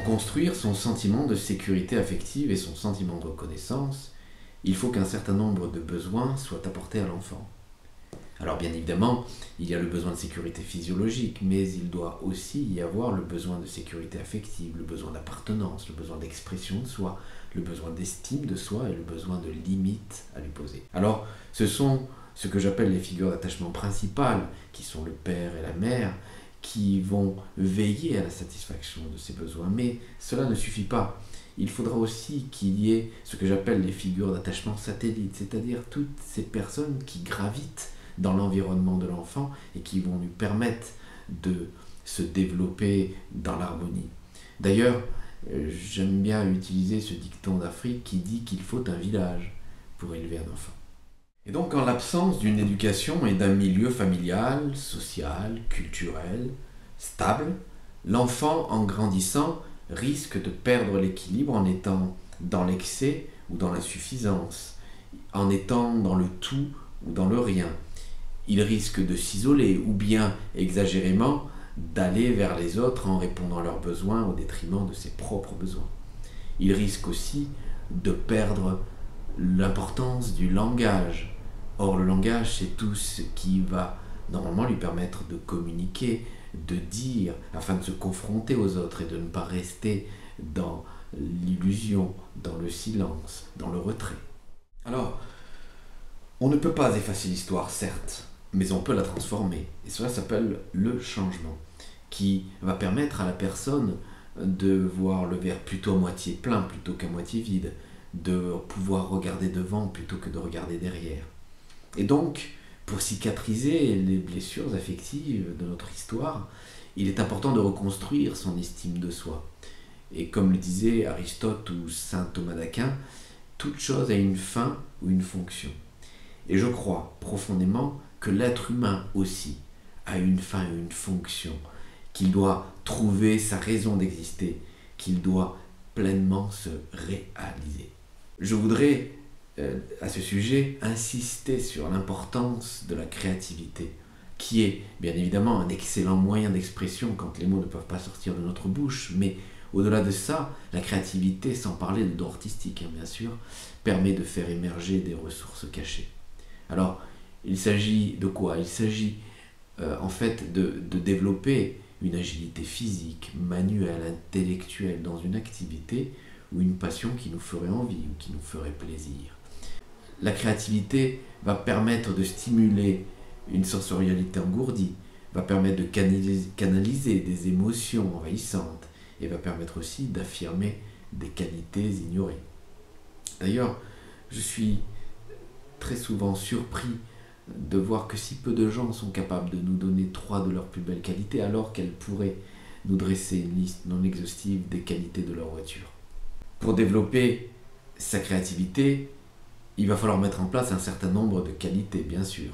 construire son sentiment de sécurité affective et son sentiment de reconnaissance, il faut qu'un certain nombre de besoins soient apportés à l'enfant. Alors bien évidemment, il y a le besoin de sécurité physiologique, mais il doit aussi y avoir le besoin de sécurité affective, le besoin d'appartenance, le besoin d'expression de soi, le besoin d'estime de soi et le besoin de limites à lui poser. Alors, ce sont ce que j'appelle les figures d'attachement principales, qui sont le père et la mère, qui vont veiller à la satisfaction de ces besoins. Mais cela ne suffit pas. Il faudra aussi qu'il y ait ce que j'appelle les figures d'attachement satellites, c'est-à-dire toutes ces personnes qui gravitent dans l'environnement de l'enfant et qui vont lui permettre de se développer dans l'harmonie. D'ailleurs, j'aime bien utiliser ce dicton d'Afrique qui dit qu'il faut un village pour élever un enfant. Et donc, en l'absence d'une éducation et d'un milieu familial, social, culturel, stable, l'enfant, en grandissant, risque de perdre l'équilibre en étant dans l'excès ou dans l'insuffisance, en étant dans le tout ou dans le rien. Il risque de s'isoler ou bien, exagérément, d'aller vers les autres en répondant à leurs besoins au détriment de ses propres besoins. Il risque aussi de perdre l'importance du langage. Or, le langage, c'est tout ce qui va normalement lui permettre de communiquer, de dire, afin de se confronter aux autres et de ne pas rester dans l'illusion, dans le silence, dans le retrait. Alors, on ne peut pas effacer l'histoire, certes, mais on peut la transformer. Et cela s'appelle le changement, qui va permettre à la personne de voir le verre plutôt à moitié plein plutôt qu'à moitié vide, de pouvoir regarder devant plutôt que de regarder derrière. Et donc, pour cicatriser les blessures affectives de notre histoire, il est important de reconstruire son estime de soi. Et comme le disait Aristote ou saint Thomas d'Aquin, toute chose a une fin ou une fonction. Et je crois profondément que l'être humain aussi a une fin et une fonction, qu'il doit trouver sa raison d'exister, qu'il doit pleinement se réaliser. Je voudrais, à ce sujet, insister sur l'importance de la créativité, qui est bien évidemment un excellent moyen d'expression quand les mots ne peuvent pas sortir de notre bouche, mais au-delà de ça, la créativité, sans parler de don artistique bien sûr, permet de faire émerger des ressources cachées. Alors, il s'agit de quoi? Il s'agit en fait de développer une agilité physique, manuelle, intellectuelle dans une activité ou une passion qui nous ferait envie ou qui nous ferait plaisir. La créativité va permettre de stimuler une sensorialité engourdie, va permettre de canaliser des émotions envahissantes et va permettre aussi d'affirmer des qualités ignorées. D'ailleurs, je suis très souvent surpris de voir que si peu de gens sont capables de nous donner 3 de leurs plus belles qualités, alors qu'elles pourraient nous dresser une liste non exhaustive des qualités de leur voiture. Pour développer sa créativité, il va falloir mettre en place un certain nombre de qualités, bien sûr.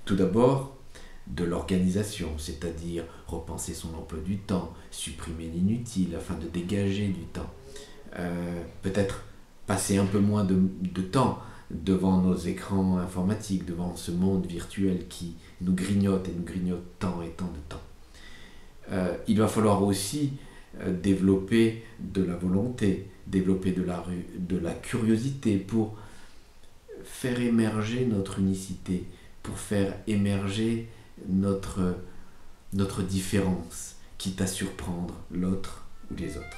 Tout d'abord, de l'organisation, c'est-à-dire repenser son emploi du temps, supprimer l'inutile afin de dégager du temps. Peut-être passer un peu moins de temps devant nos écrans informatiques, devant ce monde virtuel qui nous grignote et nous grignote tant et tant de temps. Il va falloir aussi développer de la volonté, développer de la curiosité pour faire émerger notre unicité, pour faire émerger notre différence, quitte à surprendre l'autre ou les autres.